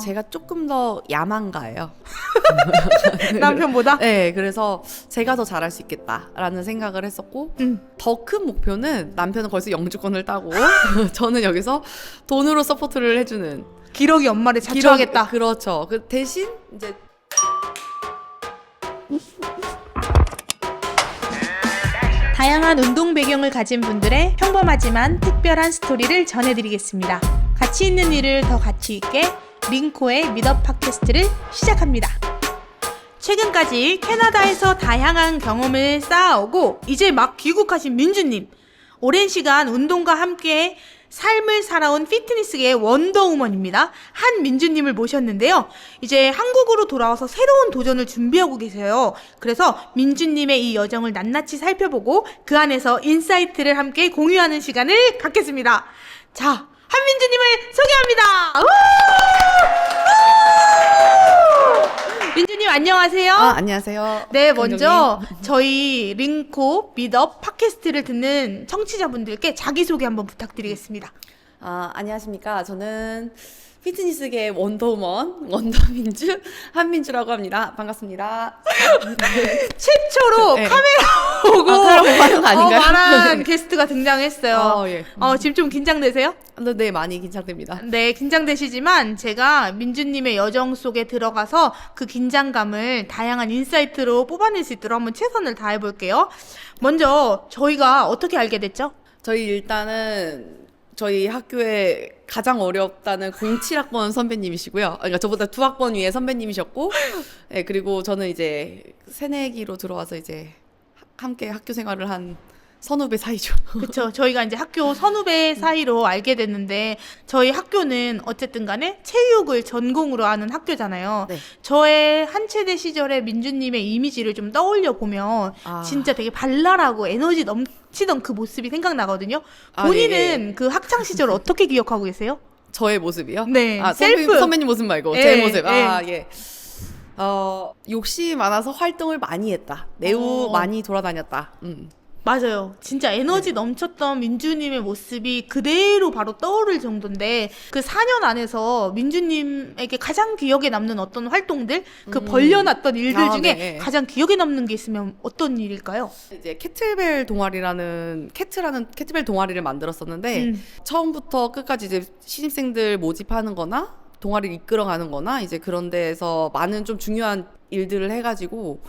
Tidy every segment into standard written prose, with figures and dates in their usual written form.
제가 조금 더 야망가예요. 남편보다? 네, 그래서 제가 더 잘할 수 있겠다라는 생각을 했었고 더 큰 목표는 남편은 거기서 영주권을 따고 저는 여기서 돈으로 서포트를 해주는 기러기 엄마를 자처하겠다. 그렇죠. 그 대신 이제 다양한 운동 배경을 가진 분들의 평범하지만 특별한 스토리를 전해드리겠습니다. 가치 있는 일을 더 가치 있게 링코의 미더 팟캐스트를 시작합니다. 최근까지 캐나다에서 다양한 경험을 쌓아오고 이제 막 귀국하신 민주님. 오랜 시간 운동과 함께 삶을 살아온 피트니스계의 원더우먼입니다. 한민주님을 모셨는데요. 이제 한국으로 돌아와서 새로운 도전을 준비하고 계세요. 그래서 민주님의 이 여정을 낱낱이 살펴보고 그 안에서 인사이트를 함께 공유하는 시간을 갖겠습니다. 자, 한민주님을 소개합니다. 민주님 안녕하세요. 안녕하세요. 네, 먼저 저희 링코 미더 팟캐스트를 듣는 청취자분들께 자기소개 한번 부탁드리겠습니다. 안녕하십니까. 저는 피트니스계의 원더우먼, 원더민주, 한민주라고 합니다. 반갑습니다. 최초로 네. 카메라 보고 하는 거 아닌가요? 말한 게스트가 등장했어요. 예. 지금 좀 긴장되세요? 네, 많이 긴장됩니다. 네, 긴장되시지만 제가 민주님의 여정 속에 들어가서 그 긴장감을 다양한 인사이트로 뽑아낼 수 있도록 한번 최선을 다해볼게요. 먼저 저희가 어떻게 알게 됐죠? 저희 일단은 저희 학교에 가장 어렵다는 07학번 선배님이시고요. 그러니까 저보다 2학번 위에 선배님이셨고, 네, 그리고 저는 이제 새내기로 들어와서 이제 함께 학교 생활을 한 선후배 사이죠. 그렇죠. 저희가 이제 학교 선후배 사이로 알게 됐는데 저희 학교는 어쨌든 간에 체육을 전공으로 하는 학교잖아요. 네. 저의 한체대 시절의 민주님의 이미지를 좀 떠올려 보면 진짜 되게 발랄하고 에너지 넘치던 그 모습이 생각나거든요. 본인은 네. 그 학창 시절 어떻게 기억하고 계세요? 저의 모습이요? 네. 셀프 선배님 모습 말고 예, 제 모습. 예. 예. 욕심이 많아서 활동을 많이 했다. 매우 많이 돌아다녔다. 맞아요. 진짜 에너지 넘쳤던 민주님의 모습이 그대로 바로 떠오를 정도인데 그 4년 안에서 민주님에게 가장 기억에 남는 어떤 활동들, 그 벌려놨던 일들 중에 네. 가장 기억에 남는 게 있으면 어떤 일일까요? 이제 캐틀벨 동아리를 만들었었는데 처음부터 끝까지 이제 신입생들 모집하는 거나 동아리를 이끌어가는 거나 이제 그런 데에서 많은 좀 중요한 일들을 해가지고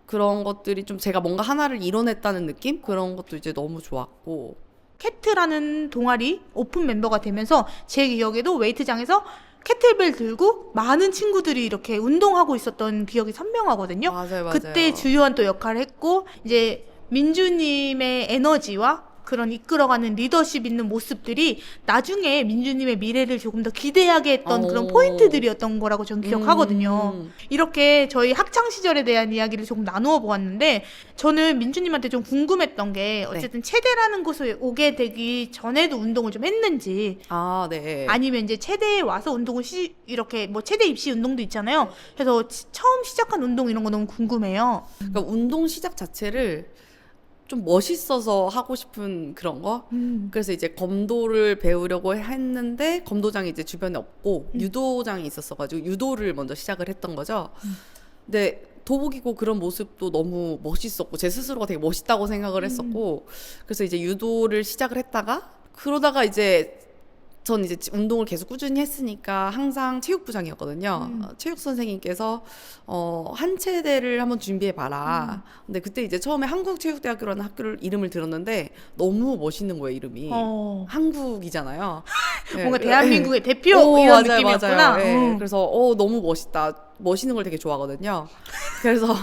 그런 것들이 좀 제가 뭔가 하나를 이뤄냈다는 느낌? 그런 것도 이제 너무 좋았고. 캐트라는 동아리 오픈 멤버가 되면서 제 기억에도 웨이트장에서 캐틀벨 들고 많은 친구들이 이렇게 운동하고 있었던 기억이 선명하거든요. 맞아요. 그때 주요한 또 역할을 했고 이제 민주님의 에너지와 그런 이끌어가는 리더십 있는 모습들이 나중에 민주님의 미래를 조금 더 기대하게 했던 그런 포인트들이었던 거라고 저는 기억하거든요. 이렇게 저희 학창 시절에 대한 이야기를 조금 나누어 보았는데 저는 민주님한테 좀 궁금했던 게 어쨌든 체대라는 곳에 오게 되기 전에도 운동을 좀 했는지 네. 아니면 이제 체대에 와서 운동을 이렇게 뭐 체대 입시 운동도 있잖아요. 그래서 처음 시작한 운동 이런 거 너무 궁금해요. 그러니까 운동 시작 자체를 좀 멋있어서 하고 싶은 그런 거. 그래서 이제 검도를 배우려고 했는데 검도장이 이제 주변에 없고 유도장이 있었어가지고 유도를 먼저 시작을 했던 거죠. 근데 도복이고 그런 모습도 너무 멋있었고 제 스스로가 되게 멋있다고 생각을 했었고 그래서 이제 유도를 시작을 했다가 그러다가 이제 전 이제 운동을 계속 꾸준히 했으니까 항상 체육부장이었거든요. 체육 선생님께서 한체대를 한번 준비해봐라. 근데 그때 이제 처음에 한국체육대학교라는 학교를 이름을 들었는데 너무 멋있는 거예요, 이름이. 한국이잖아요. 네. 뭔가 대한민국의 대표 이런 느낌이었구나. 네. 그래서 너무 멋있다. 멋있는 걸 되게 좋아하거든요. 그래서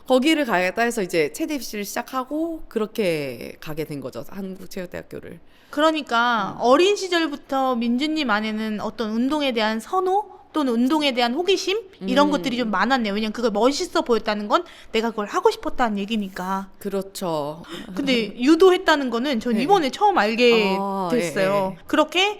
거기를 가야겠다 해서 이제 체대 입시를 시작하고 그렇게 가게 된 거죠, 한국체육대학교를. 그러니까 어린 시절부터 민주님 안에는 어떤 운동에 대한 선호 또는 운동에 대한 호기심 이런 것들이 좀 많았네요. 왜냐면 그걸 멋있어 보였다는 건 내가 그걸 하고 싶었다는 얘기니까. 그렇죠. 근데 유도했다는 거는 전 이번에 처음 알게 됐어요. 그렇게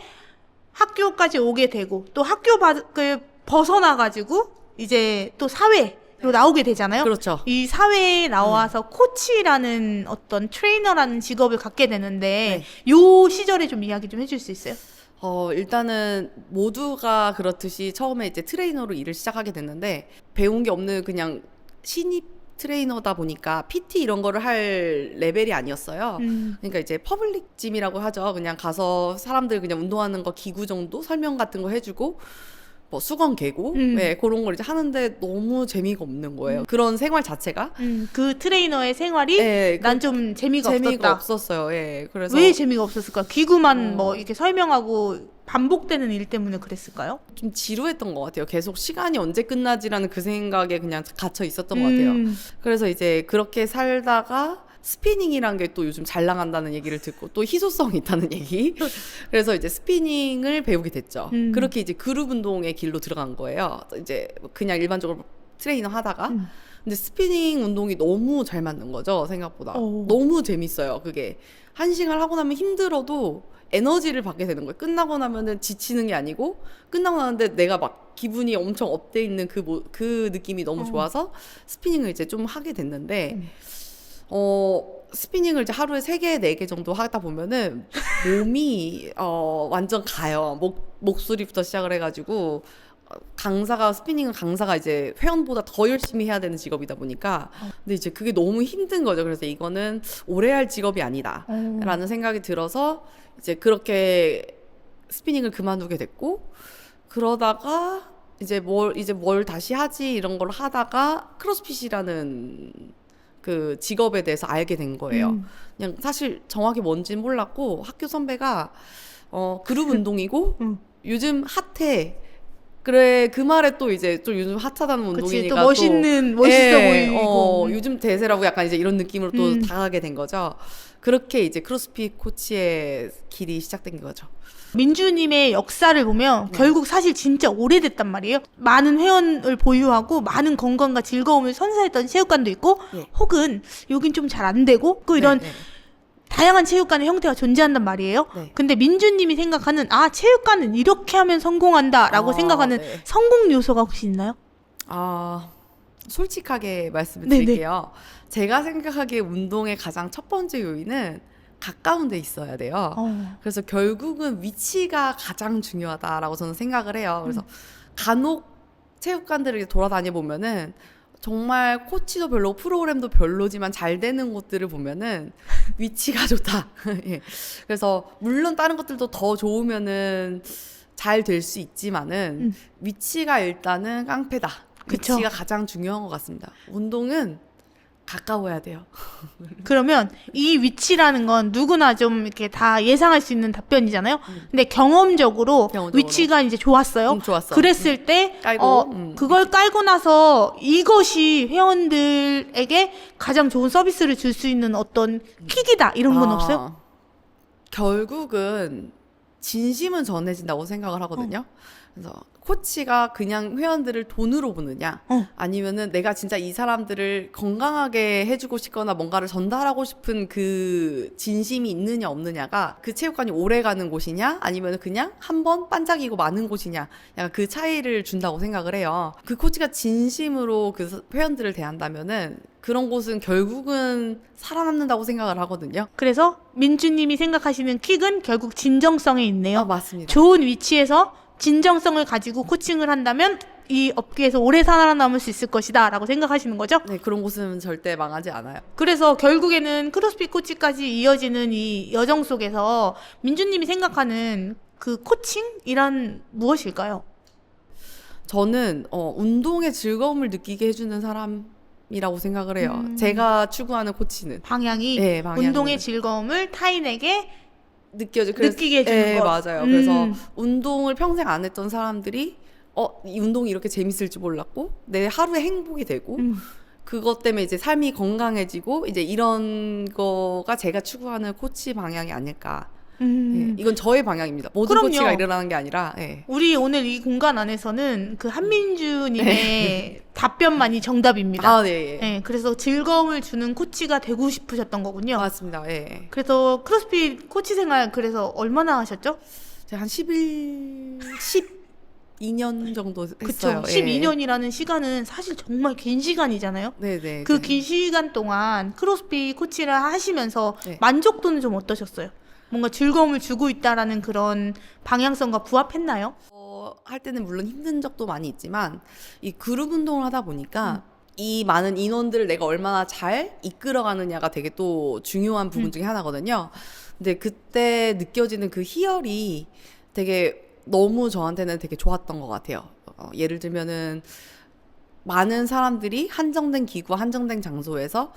학교까지 오게 되고 또 학교 밖을 벗어나가지고 이제 또 사회로 나오게 되잖아요. 그렇죠. 이 사회에 나와서 코치라는 어떤 트레이너라는 직업을 갖게 되는데 요 시절에 좀 이야기 좀 해줄 수 있어요? 일단은 모두가 그렇듯이 처음에 이제 트레이너로 일을 시작하게 됐는데 배운 게 없는 그냥 신입 트레이너다 보니까 PT 이런 거를 할 레벨이 아니었어요. 그러니까 이제 퍼블릭 짐이라고 하죠. 그냥 가서 사람들 그냥 운동하는 거 기구 정도 설명 같은 거 해주고 뭐 수건 개고 네, 그런 걸 이제 하는데 너무 재미가 없는 거예요. 그런 생활 자체가. 그 트레이너의 생활이 네, 난 좀 재미가 없었다. 없었어요. 예. 그래서 왜 재미가 없었을까? 기구만 뭐 이렇게 설명하고 반복되는 일 때문에 그랬을까요? 좀 지루했던 것 같아요. 계속 시간이 언제 끝나지라는 그 생각에 그냥 갇혀 있었던 것 같아요. 그래서 이제 그렇게 살다가 스피닝이란 게 또 요즘 잘 나간다는 얘기를 듣고 또 희소성이 있다는 얘기. 그래서 이제 스피닝을 배우게 됐죠. 그렇게 이제 그룹 운동의 길로 들어간 거예요. 이제 그냥 일반적으로 트레이너 하다가. 근데 스피닝 운동이 너무 잘 맞는 거죠, 생각보다. 너무 재밌어요, 그게. 한 시간 하고 나면 힘들어도 에너지를 받게 되는 거예요. 끝나고 나면은 지치는 게 아니고, 끝나고 나는데 내가 막 기분이 엄청 업돼 있는 그 느낌이 너무 좋아서 스피닝을 이제 좀 하게 됐는데, 스피닝을 이제 하루에 3개, 4개 정도 하다 보면은 몸이 완전 가요. 목소리부터 시작을 해가지고 스피닝은 강사가 이제 회원보다 더 열심히 해야 되는 직업이다 보니까 근데 이제 그게 너무 힘든 거죠. 그래서 이거는 오래 할 직업이 아니다 라는 생각이 들어서 이제 그렇게 스피닝을 그만두게 됐고 그러다가 이제 뭘 다시 하지 이런 걸 하다가 크로스핏이라는 그 직업에 대해서 알게 된 거예요. 그냥 사실 정확히 뭔지는 몰랐고 학교 선배가 그룹 운동이고 요즘 핫해. 그래 그 말에 또 이제 또 요즘 핫하다는 운동이니까 또 멋있어 보이고 요즘 대세라고 약간 이제 이런 느낌으로 또 다가게 된 거죠. 그렇게 이제 크로스핏 코치의 길이 시작된 거죠. 민주님의 역사를 보면 결국 사실 진짜 오래됐단 말이에요. 많은 회원을 보유하고 많은 건강과 즐거움을 선사했던 체육관도 있고 혹은 여긴 좀 잘 안 되고 이런 다양한 체육관의 형태가 존재한단 말이에요. 근데 민주님이 생각하는 체육관은 이렇게 하면 성공한다라고 생각하는 성공 요소가 혹시 있나요? 솔직하게 말씀을 드릴게요. 제가 생각하기에 운동의 가장 첫 번째 요인은 가까운 데 있어야 돼요. 그래서 결국은 위치가 가장 중요하다라고 저는 생각을 해요. 그래서 간혹 체육관들을 돌아다녀 보면은 정말 코치도 별로 프로그램도 별로지만 잘 되는 곳들을 보면은 위치가 좋다. 예. 그래서 물론 다른 것들도 더 좋으면은 잘 될 수 있지만은 위치가 일단은 깡패다. 그쵸. 위치가 가장 중요한 것 같습니다. 운동은 가까워야 돼요. 그러면 이 위치라는 건 누구나 좀 이렇게 다 예상할 수 있는 답변이잖아요. 근데 경험적으로 위치가 이제 좋았어요. 좋았어. 그랬을 때 깔고, 그걸 깔고 나서 이것이 회원들에게 가장 좋은 서비스를 줄 수 있는 어떤 킥이다 이런 건 없어요? 결국은 진심은 전해진다고 생각을 하거든요. 그래서 코치가 그냥 회원들을 돈으로 보느냐 아니면은 내가 진짜 이 사람들을 건강하게 해주고 싶거나 뭔가를 전달하고 싶은 그 진심이 있느냐 없느냐가 그 체육관이 오래 가는 곳이냐 아니면은 그냥 한 번 반짝이고 마는 곳이냐 약간 그 차이를 준다고 생각을 해요. 그 코치가 진심으로 그 회원들을 대한다면은 그런 곳은 결국은 살아남는다고 생각을 하거든요. 그래서 민주님이 생각하시는 킥은 결국 진정성에 있네요. 맞습니다. 좋은 위치에서 진정성을 가지고 코칭을 한다면 이 업계에서 오래 살아남을 수 있을 것이다 라고 생각하시는 거죠? 네, 그런 곳은 절대 망하지 않아요. 그래서 결국에는 크로스핏 코치까지 이어지는 이 여정 속에서 민주님이 생각하는 그 코칭이란 무엇일까요? 저는 운동의 즐거움을 느끼게 해주는 사람이라고 생각을 해요. 제가 추구하는 코치는 방향이 운동의 즐거움을 타인에게 느끼게 해주는 것. 맞아요. 그래서 운동을 평생 안 했던 사람들이 이 운동이 이렇게 재밌을 줄 몰랐고 내 하루의 행복이 되고 그것 때문에 이제 삶이 건강해지고 이제 이런 거가 제가 추구하는 코치 방향이 아닐까. 이건 저의 방향입니다. 모든 그럼요. 코치가 일어나는 게 아니라. 우리 오늘 이 공간 안에서는 그 한민주님의 답변만이 정답입니다. 네. 그래서 즐거움을 주는 코치가 되고 싶으셨던 거군요. 맞습니다. 그래서 크로스핏 코치 생활 그래서 얼마나 하셨죠? 제가 한 12년 정도 했어요. 그쵸. 12년이라는 시간은 사실 정말 긴 시간이잖아요. 네네. 그 긴 시간 동안 크로스핏 코치를 하시면서 만족도는 좀 어떠셨어요? 뭔가 즐거움을 주고 있다라는 그런 방향성과 부합했나요? 할 때는 물론 힘든 적도 많이 있지만 이 그룹 운동을 하다 보니까 이 많은 인원들을 내가 얼마나 잘 이끌어가느냐가 되게 또 중요한 부분 중에 하나거든요. 근데 그때 느껴지는 그 희열이 되게 너무 저한테는 되게 좋았던 것 같아요. 예를 들면은 많은 사람들이 한정된 기구, 한정된 장소에서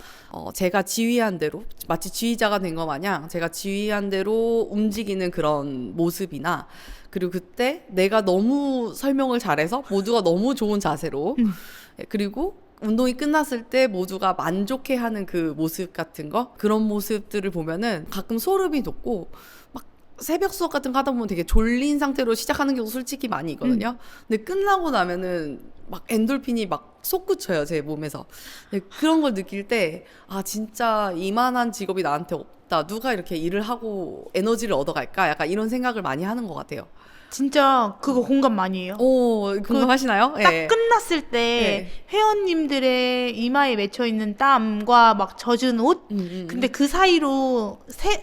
제가 지휘한 대로 마치 지휘자가 된 것 마냥 제가 지휘한 대로 움직이는 그런 모습이나 그리고 그때 내가 너무 설명을 잘해서 모두가 너무 좋은 자세로 그리고 운동이 끝났을 때 모두가 만족해하는 그 모습 같은 거 그런 모습들을 보면은 가끔 소름이 돋고 막 새벽 수업 같은 거 하다 보면 되게 졸린 상태로 시작하는 경우 솔직히 많이 있거든요. 근데 끝나고 나면은 막 엔돌핀이 막 솟구쳐요, 제 몸에서. 근데 그런 걸 느낄 때, 아, 진짜 이만한 직업이 나한테 없다. 누가 이렇게 일을 하고 에너지를 얻어갈까? 약간 이런 생각을 많이 하는 것 같아요. 진짜 그거 공감 많이 해요. 오, 공감하시나요? 딱 예. 끝났을 때 네. 회원님들의 이마에 맺혀있는 땀과 막 젖은 옷 근데 그 사이로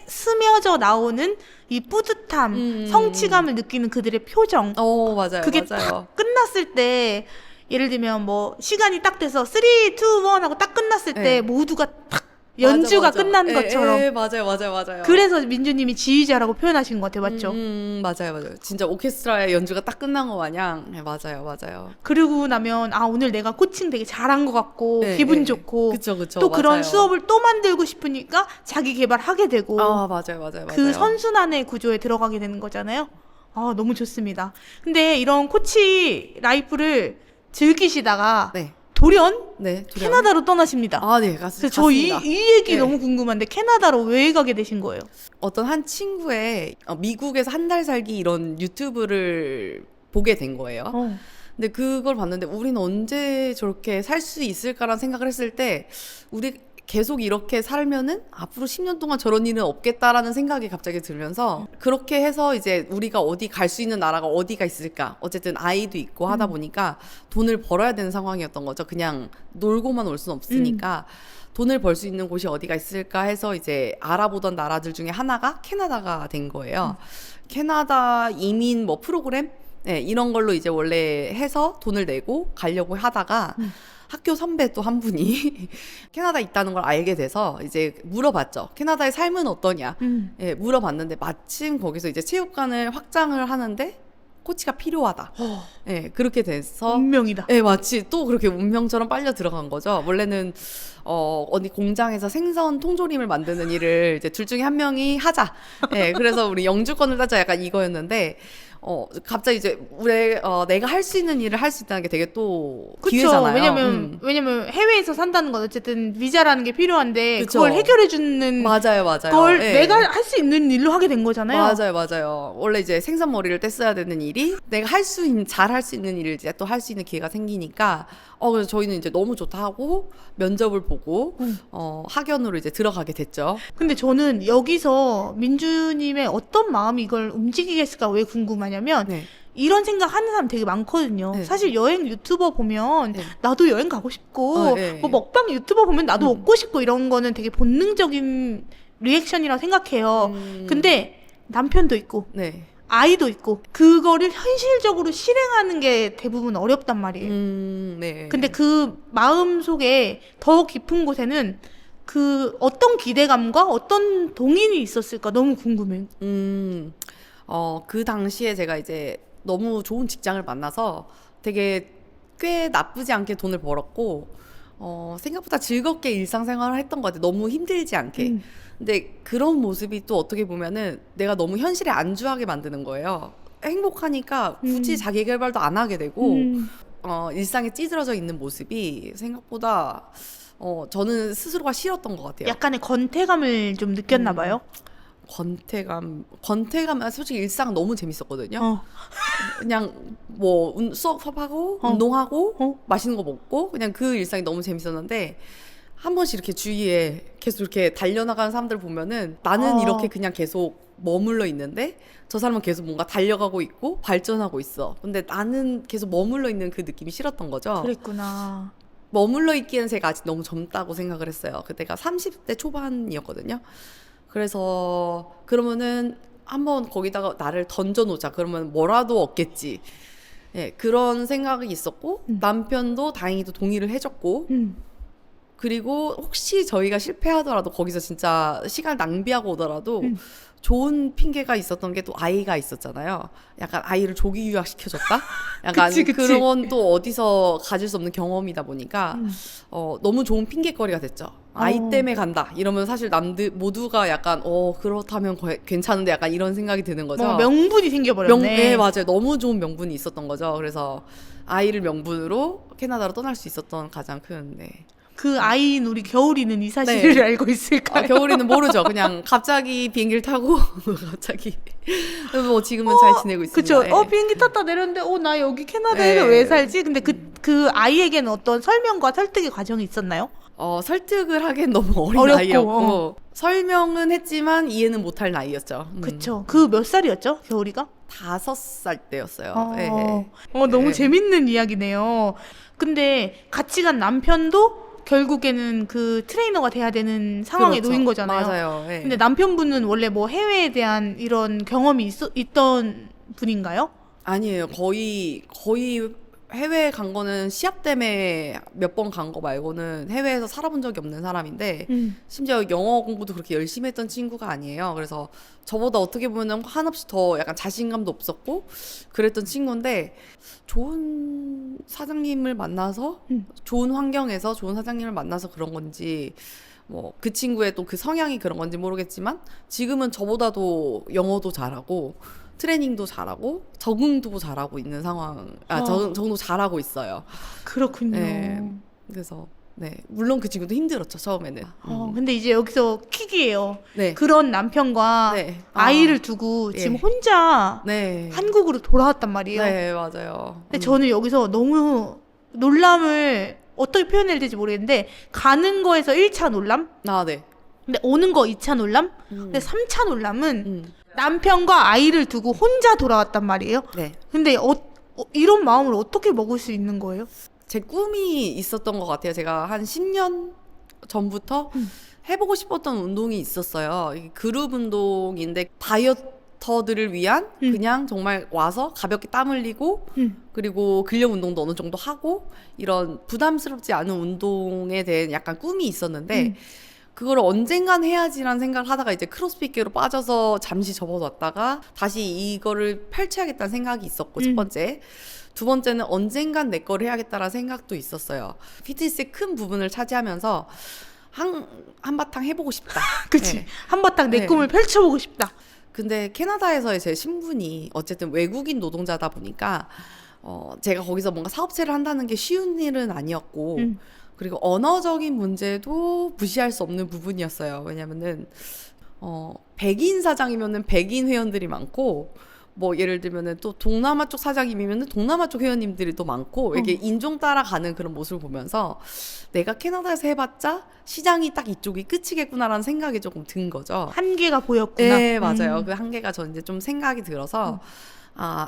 스며져 나오는 이 뿌듯함, 성취감을 느끼는 그들의 표정 맞아요. 그게 맞아요. 딱 끝났을 때 예를 들면 뭐 시간이 딱 돼서 3, 2, 1 하고 딱 끝났을 때 네. 모두가 딱 연주가 맞아. 끝난 예, 것처럼 예, 맞아요. 그래서 민주님이 지휘자라고 표현하신 것 같아요. 맞죠? 맞아요. 진짜 오케스트라의 연주가 딱 끝난 거 마냥. 네, 맞아요. 그러고 나면 아 오늘 내가 코칭 되게 잘한 것 같고 네, 기분 네. 좋고 그쵸, 또 그런 맞아요. 수업을 또 만들고 싶으니까 자기 개발하게 되고 아, 맞아요. 그 선순환의 구조에 들어가게 되는 거잖아요. 아 너무 좋습니다. 근데 이런 코치 라이프를 즐기시다가 네. 돌연 네. 캐나다로 떠나십니다. 아, 네. 그래서 저 이 얘기 네. 너무 궁금한데 캐나다로 왜 가게 되신 거예요? 어떤 한 친구의 미국에서 한 달 살기 이런 유튜브를 보게 된 거예요. 근데 그걸 봤는데 우리는 언제 저렇게 살 수 있을까라는 생각을 했을 때 우리 계속 이렇게 살면은 앞으로 10년 동안 저런 일은 없겠다라는 생각이 갑자기 들면서 그렇게 해서 이제 우리가 어디 갈 수 있는 나라가 어디가 있을까 어쨌든 아이도 있고 하다 보니까 돈을 벌어야 되는 상황이었던 거죠. 그냥 놀고만 올 수는 없으니까 돈을 벌 수 있는 곳이 어디가 있을까 해서 이제 알아보던 나라들 중에 하나가 캐나다가 된 거예요. 캐나다 이민 뭐 프로그램 네, 이런 걸로 이제 원래 해서 돈을 내고 가려고 하다가 학교 선배 또 한 분이 캐나다 있다는 걸 알게 돼서 이제 물어봤죠. 캐나다의 삶은 어떠냐? 예, 물어봤는데 마침 거기서 이제 체육관을 확장을 하는데 코치가 필요하다. 예, 그렇게 돼서 운명이다. 예, 마치 또 그렇게 운명처럼 빨려 들어간 거죠. 원래는 어디 공장에서 생선 통조림을 만드는 일을 이제 둘 중에 한 명이 하자. 예, 그래서 우리 영주권을 따자 약간 이거였는데 갑자기 이제 내가 할 수 있는 일을 할 수 있다는 게 되게 또 그쵸. 기회잖아요. 왜냐면 해외에서 산다는 건 어쨌든 비자라는 게 필요한데 그쵸. 그걸 해결해 주는 맞아요. 걸 예. 내가 할 수 있는 일로 하게 된 거잖아요. 맞아요. 원래 이제 생선 머리를 뗐어야 되는 일이 내가 잘 할 수 있는 일을 이제 또 할 수 있는 기회가 생기니까 그래서 저희는 이제 너무 좋다 하고 면접을 보고 학연으로 이제 들어가게 됐죠. 근데 저는 여기서 민주님의 어떤 마음이 이걸 움직이게 했을까 왜 궁금하냐면 네. 이런 생각 하는 사람 되게 많거든요. 네. 사실 여행 유튜버 보면 네. 나도 여행 가고 싶고 네. 뭐 먹방 유튜버 보면 나도 먹고 싶고 이런 거는 되게 본능적인 리액션이라고 생각해요. 근데 남편도 있고 네. 아이도 있고 그거를 현실적으로 실행하는 게 대부분 어렵단 말이에요. 네. 근데 그 마음 속에 더 깊은 곳에는 그 어떤 기대감과 어떤 동인이 있었을까 너무 궁금해요. 그 당시에 제가 이제 너무 좋은 직장을 만나서 되게 꽤 나쁘지 않게 돈을 벌었고, 생각보다 즐겁게 일상생활을 했던 것 같아요. 너무 힘들지 않게. 근데 그런 모습이 또 어떻게 보면은 내가 너무 현실에 안주하게 만드는 거예요. 행복하니까 굳이 자기 개발도 안 하게 되고, 일상에 찌들어져 있는 모습이 생각보다 저는 스스로가 싫었던 것 같아요. 약간의 건태감을 좀 느꼈나 봐요. 권태감 솔직히 일상 너무 재밌었거든요. 어. 그냥 뭐 수업하고 운동하고 맛있는 거 먹고 그냥 그 일상이 너무 재밌었는데 한 번씩 이렇게 주위에 계속 이렇게 달려나가는 사람들 보면은 나는 이렇게 그냥 계속 머물러 있는데 저 사람은 계속 뭔가 달려가고 있고 발전하고 있어. 근데 나는 계속 머물러 있는 그 느낌이 싫었던 거죠. 그랬구나. 머물러 있기에는 제가 아직 너무 젊다고 생각을 했어요. 그때가 30대 초반이었거든요. 그래서 그러면은 한번 거기다가 나를 던져놓자. 그러면 뭐라도 얻겠지. 예, 그런 생각이 있었고 남편도 다행히도 동의를 해줬고 그리고 혹시 저희가 실패하더라도 거기서 진짜 시간을 낭비하고 오더라도 좋은 핑계가 있었던 게 또 아이가 있었잖아요. 약간 아이를 조기 유학시켜줬다? 약간 그치. 그런 또 어디서 가질 수 없는 경험이다 보니까 너무 좋은 핑계거리가 됐죠. 아이 때문에 간다 이러면 사실 남들 모두가 약간 그렇다면 괜찮은데 약간 이런 생각이 드는 거죠. 명분이 생겨버렸네. 네, 맞아요. 너무 좋은 명분이 있었던 거죠. 그래서 아이를 명분으로 캐나다로 떠날 수 있었던 가장 큰 그 아이인 우리 겨울이는 이 사실을 네. 알고 있을까요? 겨울이는 모르죠. 그냥 갑자기 비행기를 타고 갑자기 뭐 지금은 잘 지내고 있습니다. 그쵸. 예. 비행기 탔다 내렸는데 나 여기 캐나다에서 네. 왜 살지? 근데 그 아이에게는 어떤 설명과 설득의 과정이 있었나요? 설득을 하기엔 너무 어린 어렵고, 나이였고 설명은 했지만 이해는 못할 나이였죠. 그쵸. 그 몇 살이었죠? 겨울이가? 5살 때였어요. 예. 너무 네. 재밌는 이야기네요. 근데 같이 간 남편도 결국에는 그 트레이너가 돼야 되는 상황에 그렇죠. 놓인 거잖아요. 맞아요. 예. 근데 남편분은 원래 뭐 해외에 대한 이런 경험이 있던 분인가요? 아니에요. 거의 해외 간 거는 시합 때문에 몇 번 간 거 말고는 해외에서 살아본 적이 없는 사람인데 심지어 영어 공부도 그렇게 열심히 했던 친구가 아니에요. 그래서 저보다 어떻게 보면 한없이 더 약간 자신감도 없었고 그랬던 친구인데 좋은 사장님을 만나서 좋은 환경에서 좋은 사장님을 만나서 그런 건지 뭐 그 친구의 또 그 성향이 그런 건지 모르겠지만 지금은 저보다도 영어도 잘하고 트레이닝도 잘하고 적응도 잘하고 있는 상황. 적응도 잘하고 있어요. 그렇군요. 네. 그래서 물론 그 친구도 힘들었죠 처음에는. 근데 이제 여기서 킥이에요. 네. 그런 남편과 네. 아이를 두고 예. 지금 혼자 네. 한국으로 돌아왔단 말이에요. 네 맞아요. 근데 저는 여기서 너무 놀람을 어떻게 표현해야 될지 모르겠는데 가는 거에서 1차 놀람? 네. 근데 오는 거 2차 놀람? 근데 3차 놀람은 음. 남편과 아이를 두고 혼자 돌아왔단 말이에요. 네. 근데 이런 마음을 어떻게 먹을 수 있는 거예요? 제 꿈이 있었던 것 같아요. 제가 한 10년 전부터 해보고 싶었던 운동이 있었어요. 이게 그룹 운동인데 다이어터들을 위한 그냥 정말 와서 가볍게 땀 흘리고 그리고 근력 운동도 어느 정도 하고 이런 부담스럽지 않은 운동에 대한 약간 꿈이 있었는데 그걸 언젠간 해야지라는 생각을 하다가 이제 크로스핏계로 빠져서 잠시 접어뒀다가 다시 이거를 펼쳐야겠다는 생각이 있었고 첫 번째. 두 번째는 언젠간 내 거를 해야겠다라는 생각도 있었어요. 피트니스의 큰 부분을 차지하면서 한바탕 해보고 싶다. 그치. 네. 한바탕 내 네. 꿈을 펼쳐보고 싶다. 근데 캐나다에서의 제 신분이 어쨌든 외국인 노동자다 보니까 제가 거기서 뭔가 사업체를 한다는 게 쉬운 일은 아니었고 그리고 언어적인 문제도 무시할 수 없는 부분이었어요. 왜냐면은 백인 사장이면은 백인 회원들이 많고 뭐 예를 들면은 또 동남아 쪽 사장님이면은 동남아 쪽 회원님들이 또 많고 이게 인종 따라가는 그런 모습을 보면서 내가 캐나다에서 해봤자 시장이 딱 이쪽이 끝이겠구나라는 생각이 조금 든 거죠. 한계가 보였구나. 네, 맞아요. 그 한계가 전 이제 좀 생각이 들어서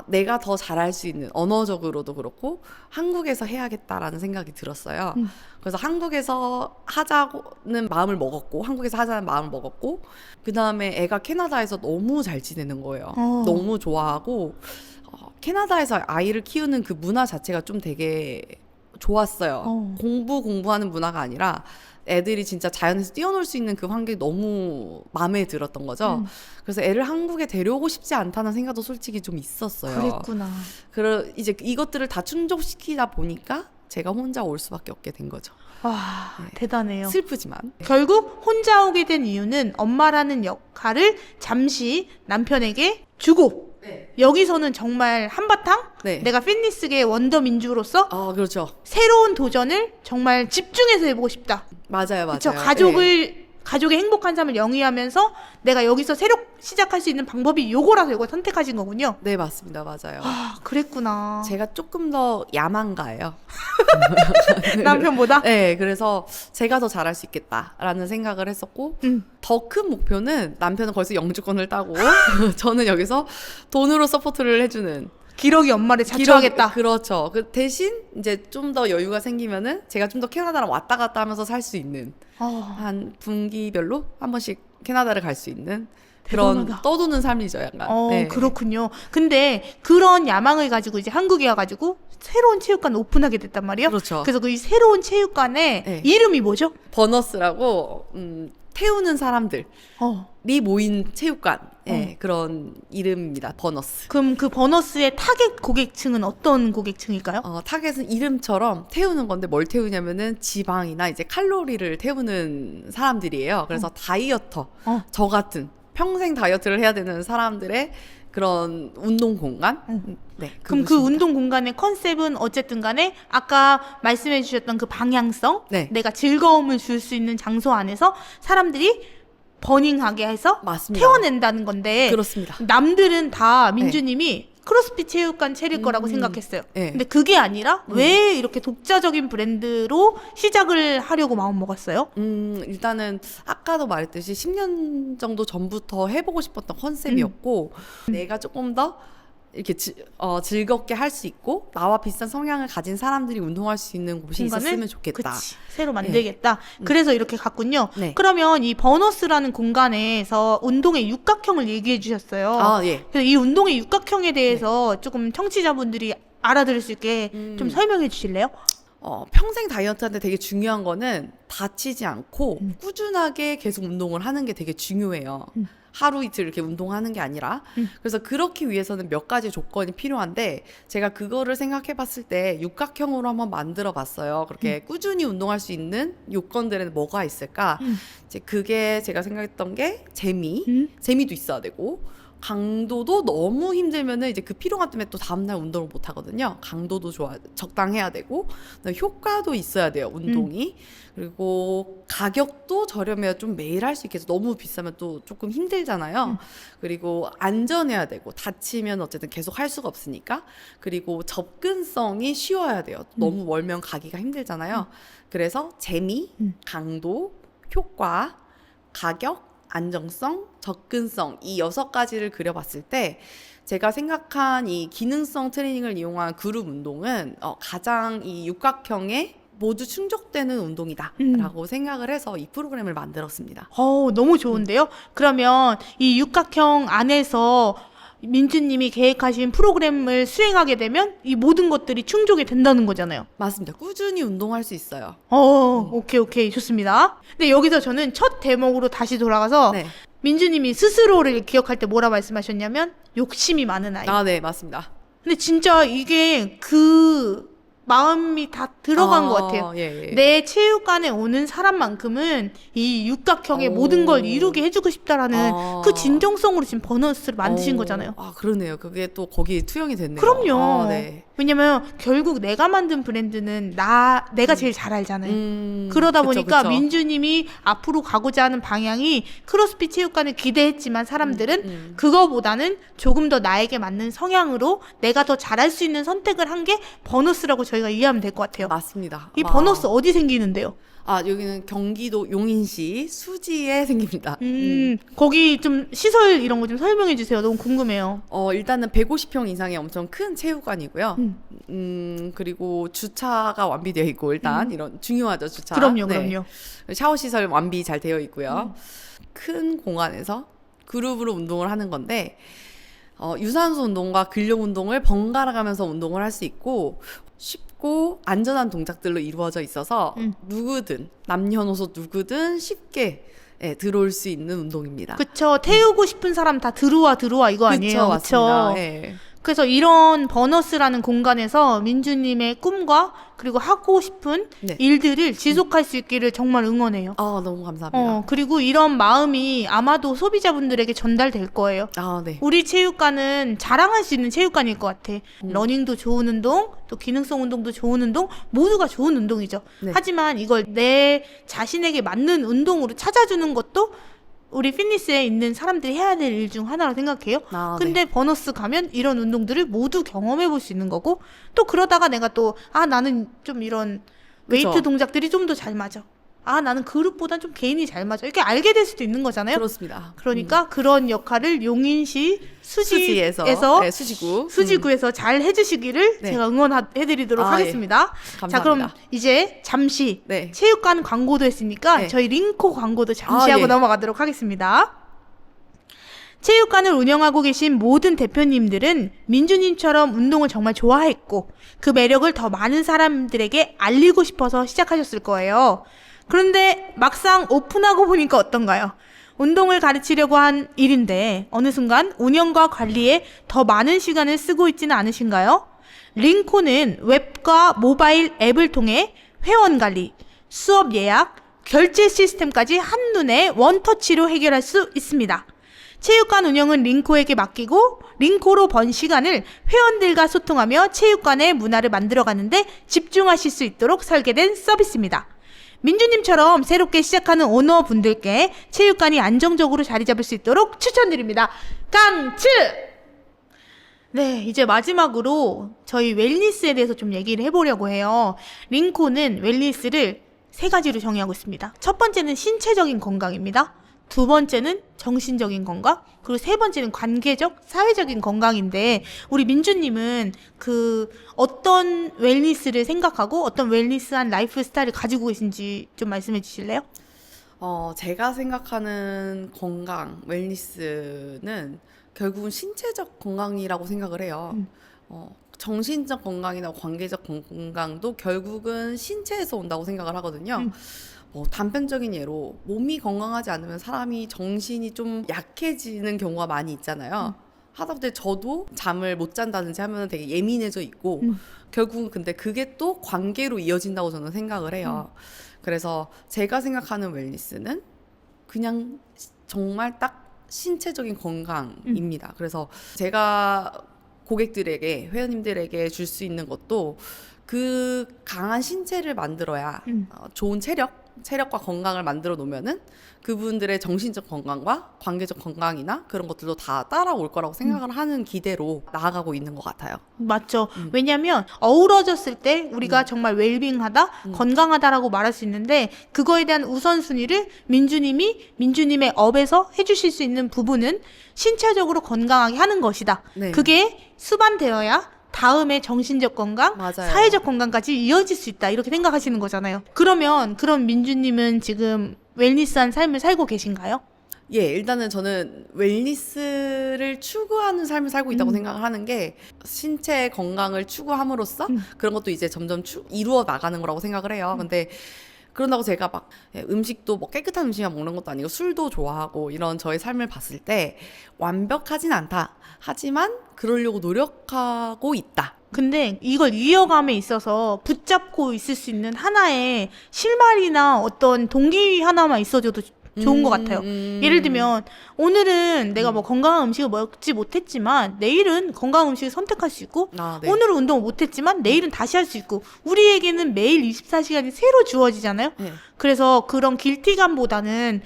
내가 더 잘할 수 있는 언어적으로도 그렇고 한국에서 해야겠다라는 생각이 들었어요. 그래서 한국에서 하자는 마음을 먹었고 한국에서 하자는 마음을 먹었고 그 다음에 애가 캐나다에서 너무 잘 지내는 거예요. 너무 좋아하고 캐나다에서 아이를 키우는 그 문화 자체가 좀 되게 좋았어요. 공부하는 문화가 아니라 애들이 진짜 자연에서 뛰어놀 수 있는 그 환경이 너무 마음에 들었던 거죠. 그래서 애를 한국에 데려오고 싶지 않다는 생각도 솔직히 좀 있었어요. 그랬구나. 이제 이것들을 다 충족시키다 보니까 제가 혼자 올 수밖에 없게 된 거죠. 와, 대단해요. 슬프지만. 결국 혼자 오게 된 이유는 엄마라는 역할을 잠시 남편에게 주고 여기서는 정말 한바탕 내가 피트니스계의 원더민주로서 그렇죠. 새로운 도전을 정말 집중해서 해보고 싶다. 맞아요. 그렇죠. 가족의 행복한 삶을 영위하면서 내가 여기서 새로 시작할 수 있는 방법이 요거라서 요걸 선택하신 거군요. 네, 맞습니다. 맞아요. 그랬구나. 제가 조금 더 야망가예요. 남편보다? 네, 그래서 제가 더 잘할 수 있겠다라는 생각을 했었고 더 큰 목표는 남편은 거기서 영주권을 따고 저는 여기서 돈으로 서포트를 해주는 기러기 엄마를 자처하겠다. 그렇죠. 그 대신 이제 좀 더 여유가 생기면은 제가 좀 더 캐나다랑 왔다 갔다 하면서 살 수 있는 한 분기별로 한 번씩 캐나다를 갈 수 있는 그런 대단하다. 떠도는 삶이죠, 약간. 네. 그렇군요. 근데 그런 야망을 가지고 이제 한국에 와가지고 새로운 체육관 오픈하게 됐단 말이에요. 그렇죠. 그래서 그 새로운 체육관의 네. 이름이 뭐죠? 버너스라고 태우는 사람들이 모인 체육관 그런 이름입니다. 버너스. 그럼 그 버너스의 타겟 고객층은 어떤 고객층일까요? 타겟은 이름처럼 태우는 건데 뭘 태우냐면은 지방이나 이제 칼로리를 태우는 사람들이에요. 그래서 다이어터, 저 같은 평생 다이어트를 해야 되는 사람들의 그런 운동 공간. 네. 그럼 그 운동 공간의 컨셉은 어쨌든 간에 아까 말씀해 주셨던 그 방향성, 네. 내가 즐거움을 줄 수 있는 장소 안에서 사람들이 버닝하게 해서 맞습니다. 태워낸다는 건데 그렇습니다. 남들은 다 민주님이 크로스핏 체육관 차릴 거라고 생각했어요. 네. 근데 그게 아니라 왜 이렇게 독자적인 브랜드로 시작을 하려고 마음 먹었어요? 일단은 아까도 말했듯이 10년 정도 전부터 해보고 싶었던 컨셉이었고 내가 조금 더 이렇게 즐겁게 할 수 있고 나와 비슷한 성향을 가진 사람들이 운동할 수 있는 곳이 있었으면 좋겠다. 그치, 새로 만들겠다. 그래서 이렇게 갔군요. 네. 그러면 이 버너스라는 공간에서 운동의 육각형을 얘기해 주셨어요. 아, 예. 그래서 이 운동의 육각형에 대해서 조금 청취자분들이 알아들을 수 있게 좀 설명해 주실래요? 평생 다이어트한테 되게 중요한 거는 다치지 않고 꾸준하게 계속 운동을 하는 게 되게 중요해요. 하루 이틀 이렇게 운동하는 게 아니라 그래서 그렇기 위해서는 몇 가지 조건이 필요한데 제가 그거를 생각해 봤을 때 육각형으로 한번 만들어 봤어요. 그렇게 꾸준히 운동할 수 있는 요건들은 뭐가 있을까? 이제 그게 제가 생각했던 게 재미도 있어야 되고 강도도 너무 힘들면은 이제 그 피로감 때문에 또 다음날 운동을 못 하거든요. 강도도 적당해야 되고 효과도 있어야 돼요, 운동이. 그리고 가격도 저렴해야 좀 매일 할 수 있게 해서 너무 비싸면 또 조금 힘들잖아요. 그리고 안전해야 되고 다치면 어쨌든 계속 할 수가 없으니까. 그리고 접근성이 쉬워야 돼요. 너무 멀면 가기가 힘들잖아요. 그래서 재미, 강도, 효과, 가격, 안정성, 접근성 이 6가지를 그려봤을 때 제가 생각한 이 기능성 트레이닝을 이용한 그룹 운동은 가장 이 육각형에 모두 충족되는 운동이다 라고 생각을 해서 이 프로그램을 만들었습니다. 너무 좋은데요? 그러면 이 육각형 안에서 민주님이 계획하신 프로그램을 수행하게 되면 이 모든 것들이 충족이 된다는 거잖아요. 맞습니다. 꾸준히 운동할 수 있어요. 오케이 좋습니다. 근데 여기서 저는 첫 대목으로 다시 돌아가서 네. 민주님이 스스로를 기억할 때 뭐라 말씀하셨냐면 욕심이 많은 아이. 네, 맞습니다. 근데 진짜 이게 그 마음이 다 들어간 것 같아요. 예. 내 체육관에 오는 사람만큼은 이 육각형의 모든 걸 이루게 해주고 싶다라는 그 진정성으로 지금 버너스를 만드신 거잖아요. 그러네요. 그게 또 거기에 투영이 됐네요. 그럼요. 네. 왜냐면 결국 내가 만든 브랜드는 내가 제일 잘 알잖아요. 그러다 그쵸, 보니까 그쵸. 민주님이 앞으로 가고자 하는 방향이 크로스핏 체육관을 기대했지만 사람들은 그거보다는 조금 더 나에게 맞는 성향으로 내가 더 잘할 수 있는 선택을 한 게 버너스라고 저희가 이해하면 될 것 같아요. 맞습니다. 이 버너스 어디 생기는데요? 여기는 경기도 용인시 수지에 생깁니다. 거기 좀 시설 이런 거 좀 설명해 주세요. 너무 궁금해요. 일단은 150평 이상의 엄청 큰 체육관이고요. 그리고 주차가 완비되어 있고 일단 이런 중요하죠, 주차. 그럼요. 샤워 시설 완비 잘 되어 있고요. 큰 공간에서 그룹으로 운동을 하는 건데 유산소 운동과 근력 운동을 번갈아 가면서 운동을 할 수 있고 쉽고 안전한 동작들로 이루어져 있어서 누구든 남녀노소 누구든 쉽게 들어올 수 있는 운동입니다. 그쵸. 태우고 싶은 사람 다 들어와 이거 아니에요? 맞습니다. 그쵸. 네. 그래서 이런 버너스라는 공간에서 민주님의 꿈과 그리고 하고 싶은 일들을 지속할 수 있기를 정말 응원해요. 너무 감사합니다. 그리고 이런 마음이 아마도 소비자분들에게 전달될 거예요. 네. 우리 체육관은 자랑할 수 있는 체육관일 것 같아. 러닝도 좋은 운동, 또 기능성 운동도 좋은 운동, 모두가 좋은 운동이죠. 네. 하지만 이걸 내 자신에게 맞는 운동으로 찾아주는 것도 우리 피트니스에 있는 사람들이 해야 될 일 중 하나라고 생각해요. 근데 버너스 가면 이런 운동들을 모두 경험해 볼 수 있는 거고, 또 그러다가 내가 또 나는 좀 이런 웨이트 그쵸. 동작들이 좀 더 잘 맞아. 아, 나는 그룹보단 좀 개인이 잘 맞아. 이렇게 알게 될 수도 있는 거잖아요. 그렇습니다. 그러니까 그런 역할을 용인시 수지에서 네, 수지구에서 잘 해주시기를 네. 제가 응원해드리도록 아, 하겠습니다. 감사합니다. 자, 그럼 이제 잠시 네. 체육관 광고도 했으니까 네. 저희 링코 광고도 잠시 하고 예. 넘어가도록 하겠습니다. 체육관을 운영하고 계신 모든 대표님들은 민주님처럼 운동을 정말 좋아했고 그 매력을 더 많은 사람들에게 알리고 싶어서 시작하셨을 거예요. 그런데 막상 오픈하고 보니까 어떤가요? 운동을 가르치려고 한 일인데 어느 순간 운영과 관리에 더 많은 시간을 쓰고 있지는 않으신가요? 링코는 웹과 모바일 앱을 통해 회원 관리, 수업 예약, 결제 시스템까지 한눈에 원터치로 해결할 수 있습니다. 체육관 운영은 링코에게 맡기고 링코로 번 시간을 회원들과 소통하며 체육관의 문화를 만들어가는데 집중하실 수 있도록 설계된 서비스입니다. 민주님처럼 새롭게 시작하는 오너분들께 체육관이 안정적으로 자리 잡을 수 있도록 추천드립니다. 강추! 네, 이제 마지막으로 저희 웰니스에 대해서 좀 얘기를 해보려고 해요. 링코는 웰니스를 3가지로 정의하고 있습니다. 첫 번째는 신체적인 건강입니다. 두 번째는 정신적인 건강, 그리고 세 번째는 관계적, 사회적인 건강인데 우리 민주님은 그 어떤 웰니스를 생각하고 어떤 웰니스한 라이프 스타일을 가지고 계신지 좀 말씀해 주실래요? 제가 생각하는 건강, 웰니스는 결국은 신체적 건강이라고 생각을 해요. 정신적 건강이나 관계적 건강도 결국은 신체에서 온다고 생각을 하거든요. 단편적인 예로 몸이 건강하지 않으면 사람이 정신이 좀 약해지는 경우가 많이 있잖아요. 하다못해 저도 잠을 못 잔다든지 하면 되게 예민해져 있고 결국은 근데 그게 또 관계로 이어진다고 저는 생각을 해요. 그래서 제가 생각하는 웰니스는 그냥 정말 딱 신체적인 건강입니다. 그래서 제가 고객들에게, 회원님들에게 줄 수 있는 것도 그 강한 신체를 만들어야 좋은 체력과 건강을 만들어 놓으면은 그분들의 정신적 건강과 관계적 건강이나 그런 것들도 다 따라올 거라고 생각을 하는 기대로 나아가고 있는 것 같아요. 맞죠. 왜냐하면 어우러졌을 때 우리가 정말 웰빙하다, 건강하다라고 말할 수 있는데 그거에 대한 우선순위를 민주님의 업에서 해주실 수 있는 부분은 신체적으로 건강하게 하는 것이다. 네. 그게 수반되어야 다음에 정신적 건강, 맞아요. 사회적 건강까지 이어질 수 있다. 이렇게 생각하시는 거잖아요. 그럼 민주님은 지금 웰니스한 삶을 살고 계신가요? 예, 일단은 저는 웰니스를 추구하는 삶을 살고 있다고 생각을 하는 게 신체 건강을 추구함으로써 그런 것도 이제 점점 이루어 나가는 거라고 생각을 해요. 근데 그런다고 제가 막 음식도 뭐 깨끗한 음식만 먹는 것도 아니고 술도 좋아하고 이런 저의 삶을 봤을 때 완벽하진 않다. 하지만 그러려고 노력하고 있다. 근데 이걸 이어감에 있어서 붙잡고 있을 수 있는 하나의 실마리나 어떤 동기 하나만 있어줘도 좋은 것 같아요. 예를 들면 오늘은 내가 뭐 건강한 음식을 먹지 못했지만 내일은 건강한 음식을 선택할 수 있고 네. 오늘은 운동을 못했지만 내일은 다시 할 수 있고 우리에게는 매일 24시간이 새로 주어지잖아요. 네. 그래서 그런 길티감보다는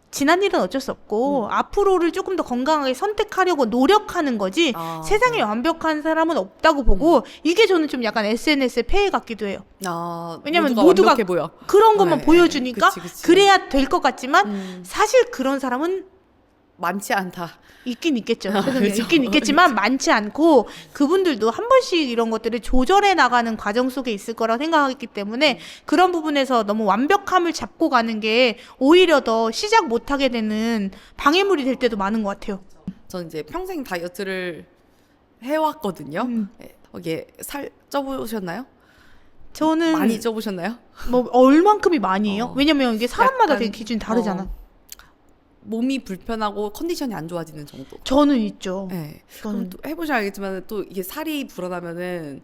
지난 일은 어쩔 수 없고 앞으로를 조금 더 건강하게 선택하려고 노력하는 거지 세상에 완벽한 사람은 없다고 보고 이게 저는 좀 약간 SNS의 폐해 같기도 해요. 왜냐면 모두가 완벽해 보여. 그런 것만 네, 보여주니까 그치. 그래야 될 것 같지만 사실 그런 사람은 많지 않다. 있긴 있겠죠. 그렇죠. 있긴 있겠지만 많지 않고 그분들도 한 번씩 이런 것들을 조절해 나가는 과정 속에 있을 거라고 생각하기 때문에 그런 부분에서 너무 완벽함을 잡고 가는 게 오히려 더 시작 못하게 되는 방해물이 될 때도 많은 것 같아요. 저는 이제 평생 다이어트를 해왔거든요. 이게 살 쪄보셨나요? 저는 많이 쪄보셨나요? 뭐 얼만큼이 많이요? 왜냐면 이게 사람마다 약간, 되게 기준이 다르잖아. 몸이 불편하고 컨디션이 안 좋아지는 정도. 저는 있죠. 네. 저는 그럼 또 해보셔야 알겠지만 또 이게 살이 불어나면은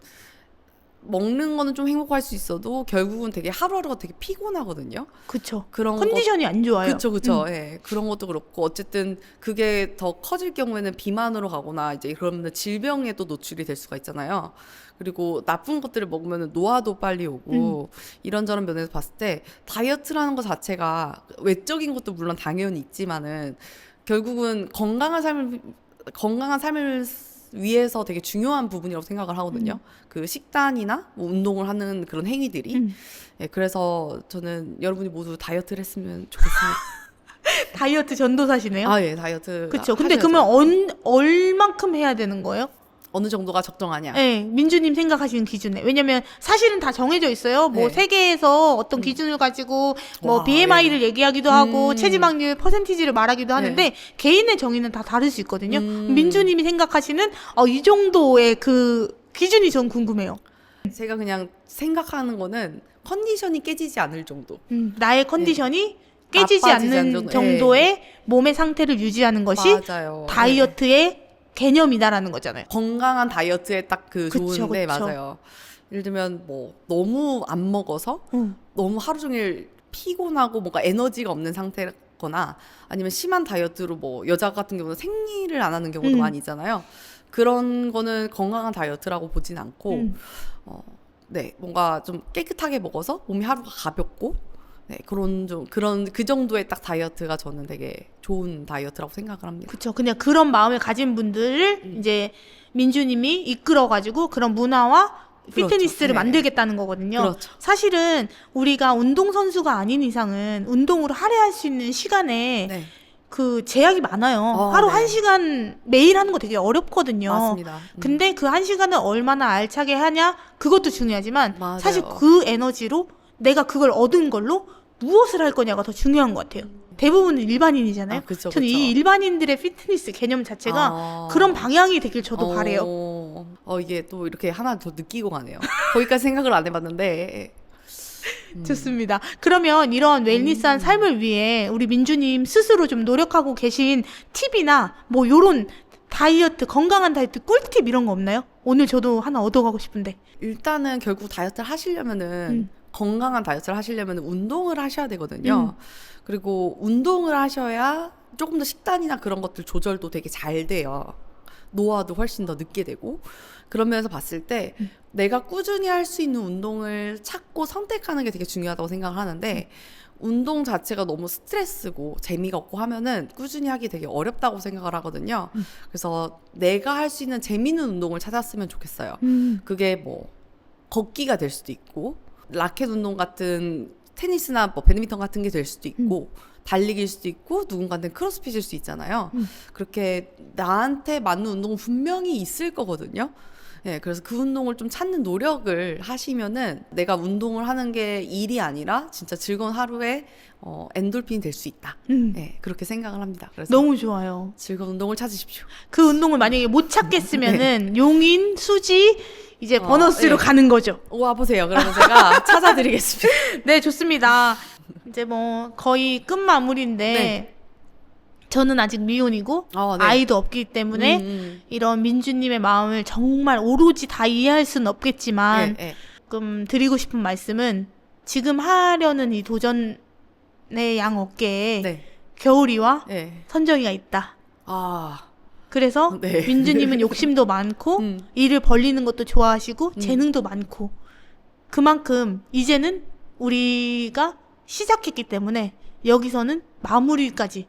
먹는 거는 좀 행복할 수 있어도 결국은 되게 하루하루가 되게 피곤하거든요. 그쵸. 그런 컨디션이 안 좋아요. 그쵸. 예. 그런 것도 그렇고 어쨌든 그게 더 커질 경우에는 비만으로 가거나 이제 그러면 질병에 또 노출이 될 수가 있잖아요. 그리고 나쁜 것들을 먹으면 노화도 빨리 오고 이런저런 면에서 봤을 때 다이어트라는 것 자체가 외적인 것도 물론 당연히 있지만은 결국은 건강한 삶을 위해서 되게 중요한 부분이라고 생각을 하거든요. 그 식단이나 뭐 운동을 하는 그런 행위들이. 예, 그래서 저는 여러분이 모두 다이어트를 했으면 좋겠습니다. 다이어트 전도사시네요. 아, 예, 다이어트. 그렇죠. 근데 하셔야죠. 그러면 얼만큼 해야 되는 거예요? 어느 정도가 적정하냐? 네, 민주님 생각하시는 기준에. 왜냐면 사실은 다 정해져 있어요. 뭐 네. 세계에서 어떤 기준을 가지고 뭐 와, BMI를 얘기하기도 하고 체지방률 퍼센티지를 말하기도 하는데 네. 개인의 정의는 다 다를 수 있거든요. 민주님이 생각하시는 이 정도의 그 기준이 전 궁금해요. 제가 그냥 생각하는 거는 컨디션이 깨지지 않을 정도. 나의 컨디션이 깨지지 나빠지지 않는 않는 정도의 몸의 상태를 유지하는 것이 맞아요. 다이어트의 개념이다라는 거잖아요. 건강한 다이어트에 딱 그 그쵸, 좋은데 그쵸. 맞아요. 예를 들면 뭐 너무 안 먹어서 너무 하루 종일 피곤하고 뭔가 에너지가 없는 상태거나 아니면 심한 다이어트로 뭐 여자 같은 경우는 생리를 안 하는 경우도 많이 있잖아요. 그런 거는 건강한 다이어트라고 보진 않고 네, 뭔가 좀 깨끗하게 먹어서 몸이 하루가 가볍고 네, 그런 그 정도의 딱 다이어트가 저는 되게 좋은 다이어트라고 생각을 합니다. 그렇죠. 그냥 그런 마음을 가진 분들을 이제 민주님이 이끌어가지고 그런 문화와 그렇죠. 피트니스를 네. 만들겠다는 거거든요. 그렇죠. 사실은 우리가 운동선수가 아닌 이상은 운동으로 할애할 수 있는 시간에 네, 그 제약이 많아요. 하루 네. 1시간 매일 하는 거 되게 어렵거든요. 맞습니다. 근데 그 1시간을 얼마나 알차게 하냐 그것도 중요하지만 맞아요. 사실 그 에너지로 내가 그걸 얻은 걸로 무엇을 할 거냐가 더 중요한 것 같아요. 대부분은 일반인이잖아요. 그쵸, 저는 그쵸. 이 일반인들의 피트니스 개념 자체가 그런 방향이 되길 저도 바래요. 이게 또 이렇게 하나 더 느끼고 가네요. 거기까지 생각을 안 해봤는데. 좋습니다. 그러면 이런 웰니스한 삶을 위해 우리 민주님 스스로 좀 노력하고 계신 팁이나 뭐 요런 다이어트, 건강한 다이어트 꿀팁 이런 거 없나요? 오늘 저도 하나 얻어가고 싶은데. 일단은 결국 다이어트를 하시려면은 건강한 다이어트를 하시려면 운동을 하셔야 되거든요. 그리고 운동을 하셔야 조금 더 식단이나 그런 것들 조절도 되게 잘 돼요. 노화도 훨씬 더 늦게 되고 그런 면에서 봤을 때 내가 꾸준히 할 수 있는 운동을 찾고 선택하는 게 되게 중요하다고 생각을 하는데 운동 자체가 너무 스트레스고 재미가 없고 하면은 꾸준히 하기 되게 어렵다고 생각을 하거든요. 그래서 내가 할 수 있는 재미있는 운동을 찾았으면 좋겠어요. 그게 뭐 걷기가 될 수도 있고 라켓 운동 같은 테니스나 뭐 배드민턴 같은 게 될 수도 있고 달리기일 수도 있고 누군가한테는 크로스핏일 수 있잖아요. 그렇게 나한테 맞는 운동은 분명히 있을 거거든요. 예, 그래서 그 운동을 좀 찾는 노력을 하시면은 내가 운동을 하는 게 일이 아니라 진짜 즐거운 하루에 엔돌핀이 될 수 있다. 예, 그렇게 생각을 합니다. 그래서 너무 좋아요. 즐거운 운동을 찾으십시오. 그 운동을 만약에 못 찾겠으면은 용인, 수지, 이제 버너스로 네. 가는 거죠. 와 보세요. 그러면 제가 찾아드리겠습니다. 네, 좋습니다. 이제 뭐 거의 끝 마무리인데 네. 저는 아직 미혼이고 네. 아이도 없기 때문에 이런 민주님의 마음을 정말 오로지 다 이해할 수는 없겠지만 예, 예. 조금 드리고 싶은 말씀은 지금 하려는 이 도전의 양 어깨에 네. 겨울이와 예. 선정이가 있다. 아, 그래서 네. 민주님은 욕심도 많고 일을 벌리는 것도 좋아하시고 재능도 많고 그만큼 이제는 우리가 시작했기 때문에 여기서는 마무리까지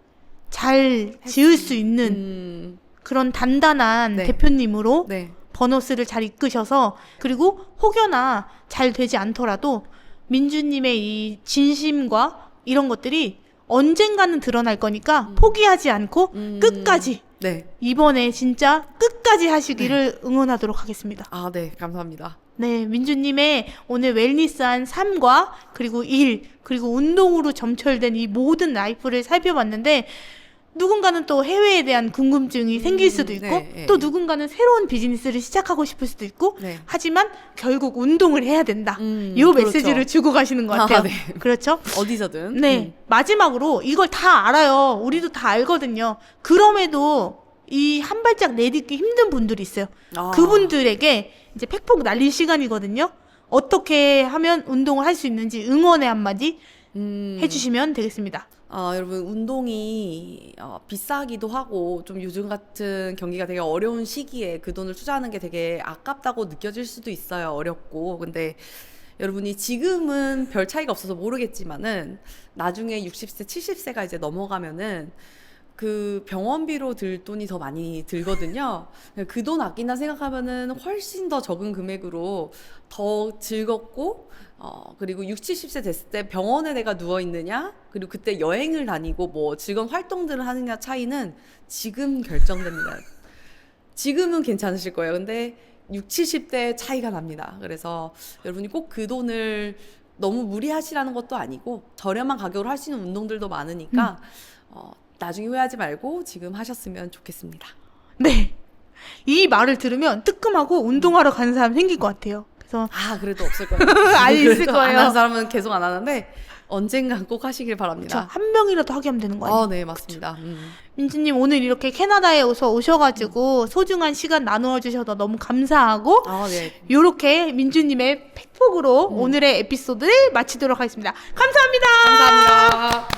잘 지을 수 있는 그런 단단한 네. 대표님으로 네. 버너스를 잘 이끄셔서 그리고 혹여나 잘 되지 않더라도 민주님의 이 진심과 이런 것들이 언젠가는 드러날 거니까 포기하지 않고 끝까지 네. 이번에 진짜 끝까지 하시기를 응원하도록 하겠습니다. 아, 네. 감사합니다. 네, 민주님의 오늘 웰니스한 삶과 그리고 일, 그리고 운동으로 점철된 이 모든 라이프를 살펴봤는데 누군가는 또 해외에 대한 궁금증이 생길 수도 있고 네, 또 네. 누군가는 새로운 비즈니스를 시작하고 싶을 수도 있고 네. 하지만 결국 운동을 해야 된다. 이 그렇죠. 메시지를 주고 가시는 것 같아요. 아, 네. 그렇죠? 어디서든. 네. 마지막으로 이걸 다 알아요. 우리도 다 알거든요. 그럼에도 이 한 발짝 내딛기 힘든 분들이 있어요. 아. 그분들에게 이제 팩폭 날릴 시간이거든요. 어떻게 하면 운동을 할 수 있는지 응원의 한마디 해주시면 되겠습니다. 여러분 운동이 비싸기도 하고 좀 요즘 같은 경기가 되게 어려운 시기에 그 돈을 투자하는 게 되게 아깝다고 느껴질 수도 있어요. 어렵고. 근데 여러분이 지금은 별 차이가 없어서 모르겠지만은 나중에 60세, 70세가 이제 넘어가면은 그 병원비로 들 돈이 더 많이 들거든요. 그 돈 아낀다 생각하면은 훨씬 더 적은 금액으로 더 즐겁고, 그리고 60, 70세 됐을 때 병원에 내가 누워 있느냐, 그리고 그때 여행을 다니고 뭐 즐거운 활동들을 하느냐 차이는 지금 결정됩니다. 지금은 괜찮으실 거예요. 근데 60, 70대 차이가 납니다. 그래서 여러분이 꼭 그 돈을 너무 무리하시라는 것도 아니고 저렴한 가격으로 할 수 있는 운동들도 많으니까 나중에 후회하지 말고 지금 하셨으면 좋겠습니다. 네. 이 말을 들으면 뜨끔하고 운동하러 가는 사람 생길 것 같아요. 그래서 그래도 없을 거예요. 아니, 있을 그래도 거예요. 안 하는 사람은 계속 안 하는데 언젠간 꼭 하시길 바랍니다. 한 명이라도 하게 하면 되는 거 아니에요? 네, 맞습니다. 민지님 오늘 이렇게 캐나다에 오셔가지고 소중한 시간 나누어 주셔서 너무 감사하고 네. 요렇게 민주님의 팩폭으로 오늘의 에피소드를 마치도록 하겠습니다. 감사합니다. 감사합니다.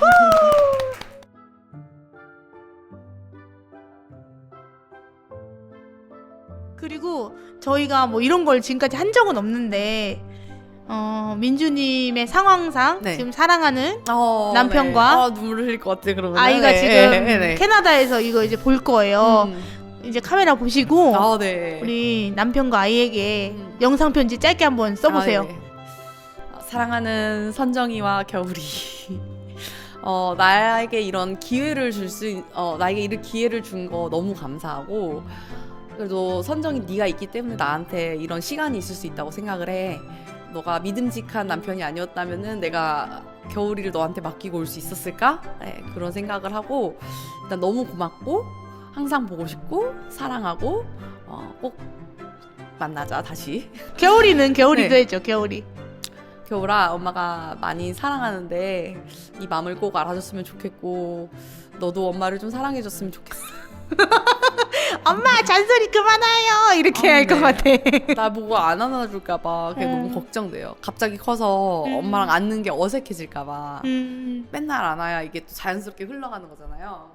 그리고 저희가 뭐 이런 걸 지금까지 한 적은 없는데 민주님의 상황상 네. 지금 사랑하는 남편과 네. 눈물 흘릴 것 같아 그러면 아이가 네. 지금 네. 캐나다에서 이거 이제 볼 거예요. 이제 카메라 보시고 네. 우리 남편과 아이에게 영상 편지 짧게 한번 써보세요. 네. 사랑하는 선정이와 겨울이 나에게 이런 기회를 나에게 이런 기회를 준 거 너무 감사하고, 그래도 선정이 네가 있기 때문에 나한테 이런 시간이 있을 수 있다고 생각을 해. 너가 믿음직한 남편이 아니었다면은 내가 겨울이를 너한테 맡기고 올 수 있었을까? 네, 그런 생각을 하고 일단 너무 고맙고 항상 보고 싶고 사랑하고 꼭 만나자 다시. 겨울이는 겨울이도 네. 해줘. 겨울이. 겨울아, 엄마가 많이 사랑하는데 이 마음을 꼭 알아줬으면 좋겠고 너도 엄마를 좀 사랑해줬으면 좋겠어. 엄마 잔소리 그만해요 이렇게 할 것 같아. 나 보고 안 안아줄까봐 그게 너무 걱정돼요. 갑자기 커서 엄마랑 앉는 게 어색해질까봐. 맨날 안아야 이게 또 자연스럽게 흘러가는 거잖아요.